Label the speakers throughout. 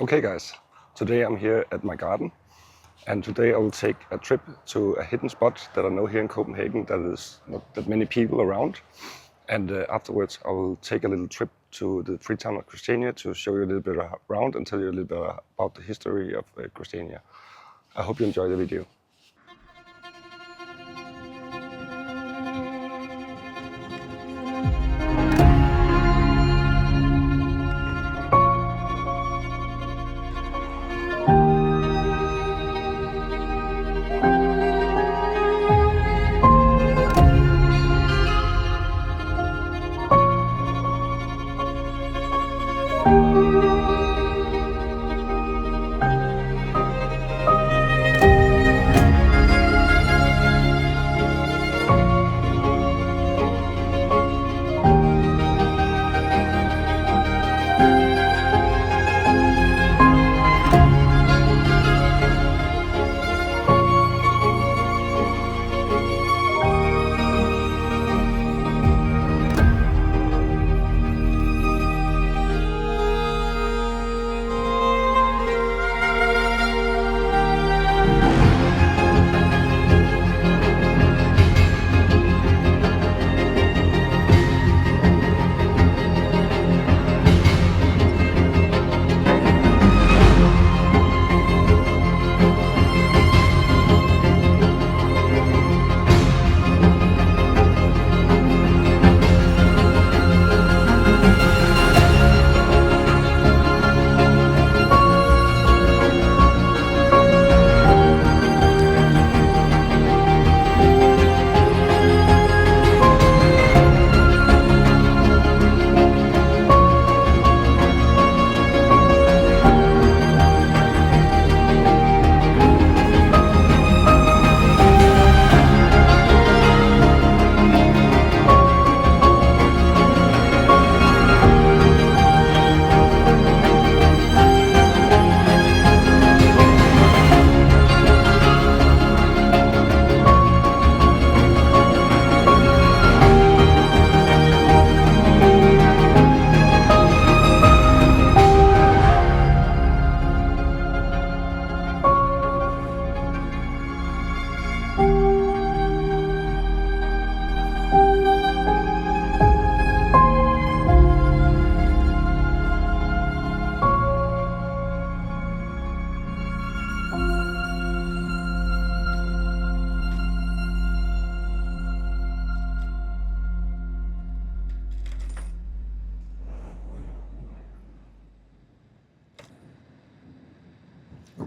Speaker 1: Okay guys, today I'm here at my garden and today I will take a trip to a hidden spot that I know here in Copenhagen that is not that many people around, and afterwards I will take a little trip to the freetown of Christiania to show you a little bit around and tell you a little bit about the history of Christiania. I hope you enjoy the video.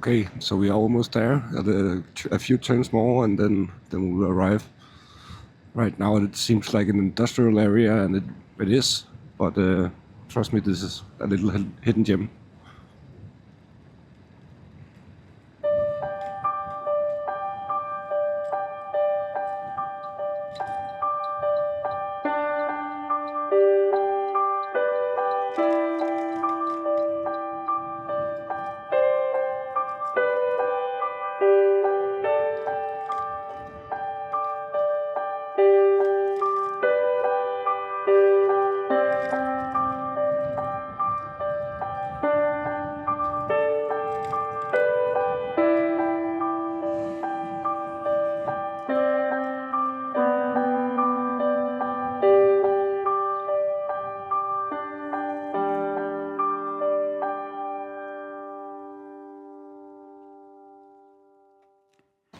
Speaker 1: Okay, so we are almost there. A few turns more, and then we'll arrive. Right now, it seems like an industrial area, and it is. But trust me, this is a little hidden gem.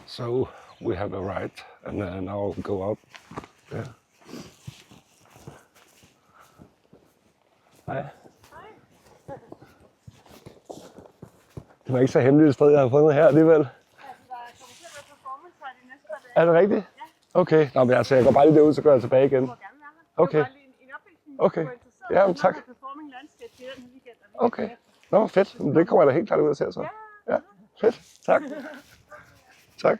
Speaker 1: So we have arrived, and now I'll go out there. Hej. Det var ikke så hemmeligt et sted, jeg har fundet her alligevel.
Speaker 2: Altså, der kommer til at være performance fra de næste par dage.
Speaker 1: Er det rigtigt? Ja. Okay. Nå, men altså, jeg går bare lige derud, så går jeg tilbage igen.
Speaker 2: Du må gerne være her.
Speaker 1: Okay.
Speaker 2: Det var bare lige en opvisning,
Speaker 1: Okay.
Speaker 2: du var interesseret.
Speaker 1: Ja, men tak.
Speaker 2: Performing landscape til den weekend.
Speaker 1: Okay. Nå, fedt. Men det kommer jeg da helt klart ud at se så. Ja, fedt. Tak. Tak.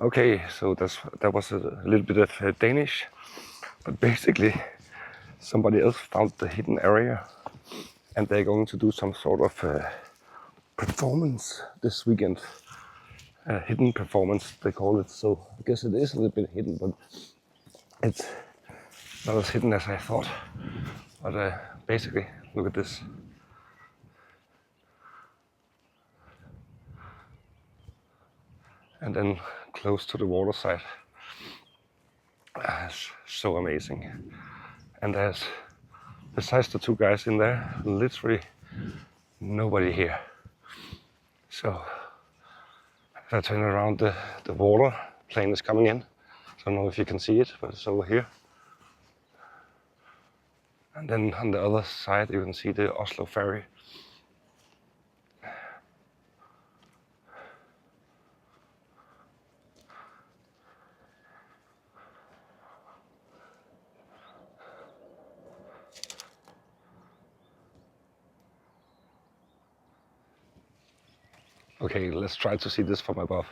Speaker 1: Okay, so that was a little bit of Danish, but basically somebody else found the hidden area and they're going to do some sort of performance this weekend. Hidden performance, they call it. So I guess it is a little bit hidden, but not as hidden as I thought. But basically, look at this. And then close to the water side. It's so amazing. And there's, besides the two guys in there, literally nobody here. So if I turn around, the water plane is coming in. I don't know if you can see it, but it's over here. And then on the other side, you can see the Oslo ferry. Okay, let's try to see this from above.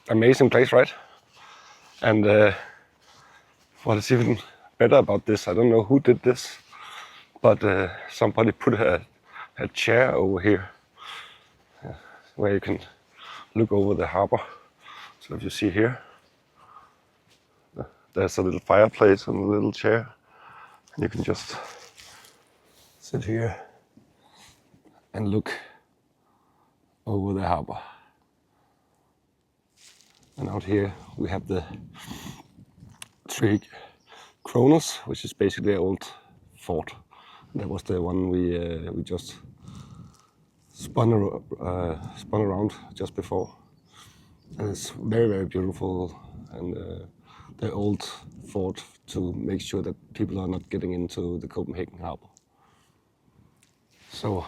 Speaker 1: Amazing place, right? And what is even better about this, I don't know who did this, but somebody put a chair over here where you can look over the harbor. So if you see here, there's a little fireplace and a little chair, and you can just sit here and look over the harbor. And out here we have the Three Kronos, which is basically an old fort. That was the one we just spun around just before. And it's very, very beautiful, and the old fort to make sure that people are not getting into the Copenhagen harbor. So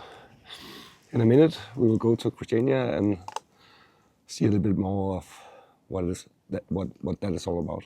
Speaker 1: in a minute we will go to Christiania and see a little bit more of what that is all about.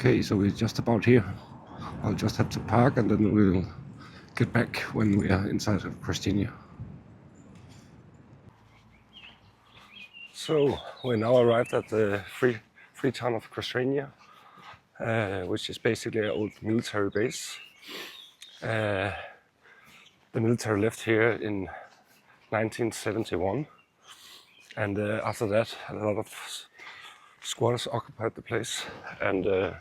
Speaker 1: Okay, so we're just about here. I'll just have to park and then we'll get back when we are inside of Christiania. So we're now arrived at the free town of Christiania, which is basically an old military base. The military left here in 1971, and after that a lot of squatters occupied the place and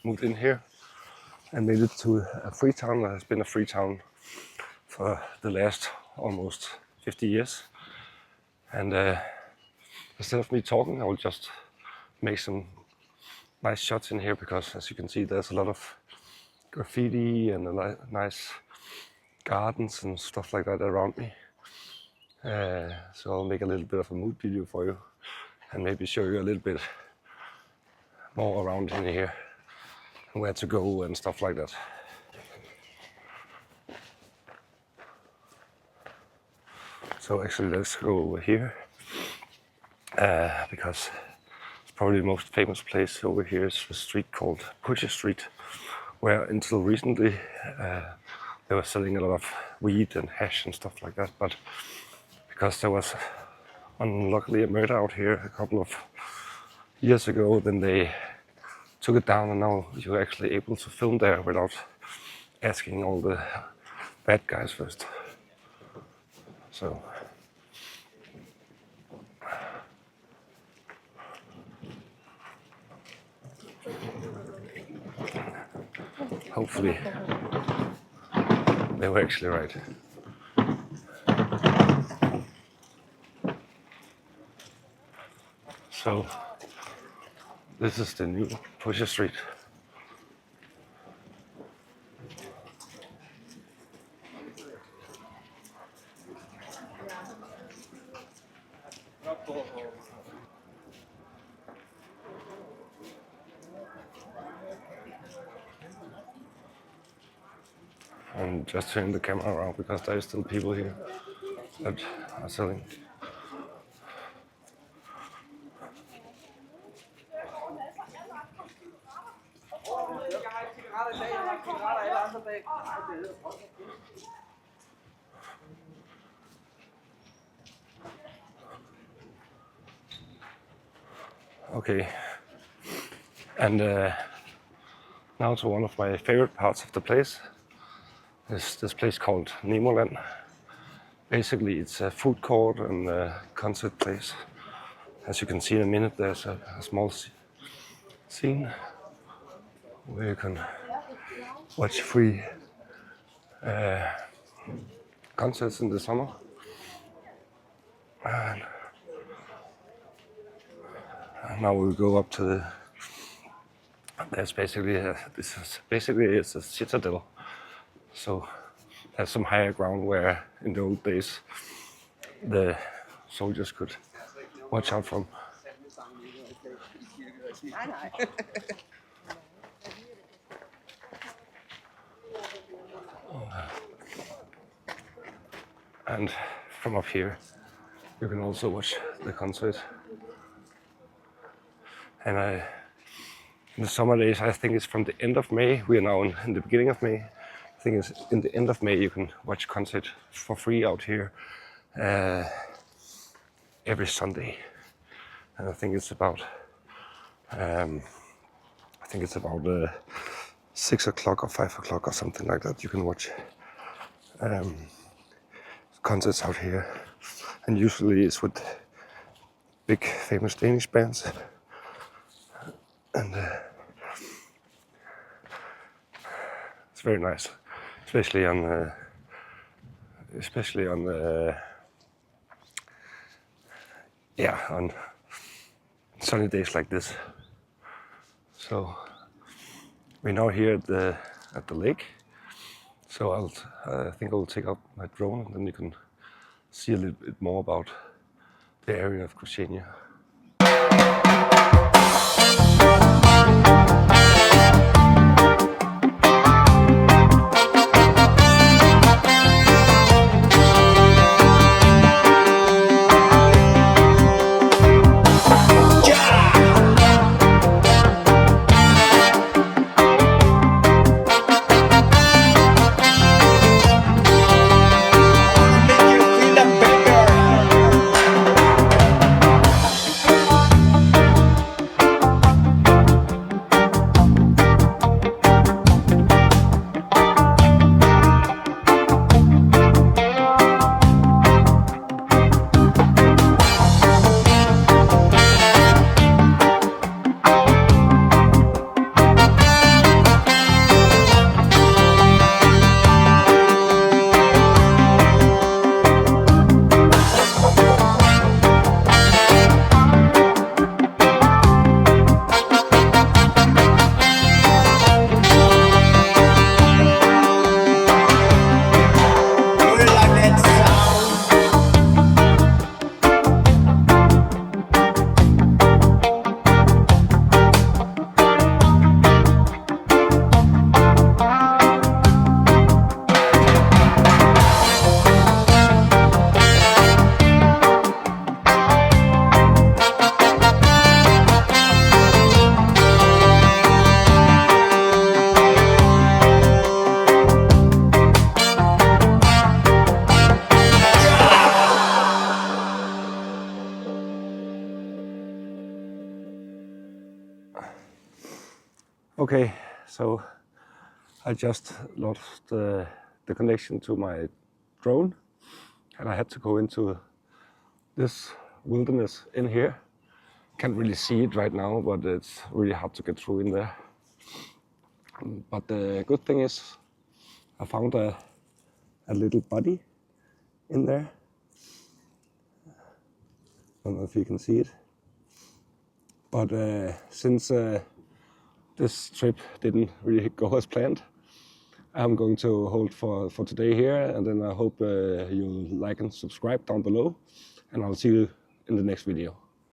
Speaker 1: moved in here and made it to a free town that has been a free town for the last almost 50 years. And instead of me talking, I will just make some nice shots in here, because as you can see, there's a lot of graffiti and nice gardens and stuff like that around me. So I'll make a little bit of a mood video for you and maybe show you a little bit more around in here and where to go and stuff like that. So actually let's go over here, because it's probably the most famous place over here is the street called Pusher Street, where until recently they were selling a lot of weed and hash and stuff like that, but because there was unluckily a murder out here a couple of years ago, then they took it down, and now you're actually able to film there without asking all the bad guys first. So hopefully they were actually right. So this is the new Pusher Street. And just turn the camera around because there are still people here that are selling. Okay, and now to one of my favorite parts of the place. Is this place called Nemoland. Basically it's a food court and a concert place. As you can see in a minute, there's a small scene where you can watch free concerts in the summer. And now we'll go up to the. There's basically it's a citadel. So there's some higher ground where in the old days the soldiers could watch out from. And from up here you can also watch the concert. And in the summer days, I think it's from the end of May. We are now in the beginning of May. I think it's in the end of May you can watch concert for free out here every Sunday. And I think it's about 6 o'clock or 5 o'clock or something like that. You can watch concerts out here, and usually it's with big famous Danish bands. And it's very nice, especially on sunny days like this. So we're now here at the lake. So I think I'll take out my drone and then you can see a little bit more about the area of Christiania. Okay, so I just lost the connection to my drone, and I had to go into this wilderness in here. Can't really see it right now, but it's really hard to get through in there. But the good thing is I found a little body in there. I don't know if you can see it. But since this trip didn't really go as planned, I'm going to hold for today here, and then I hope you'll like and subscribe down below, and I'll see you in the next video.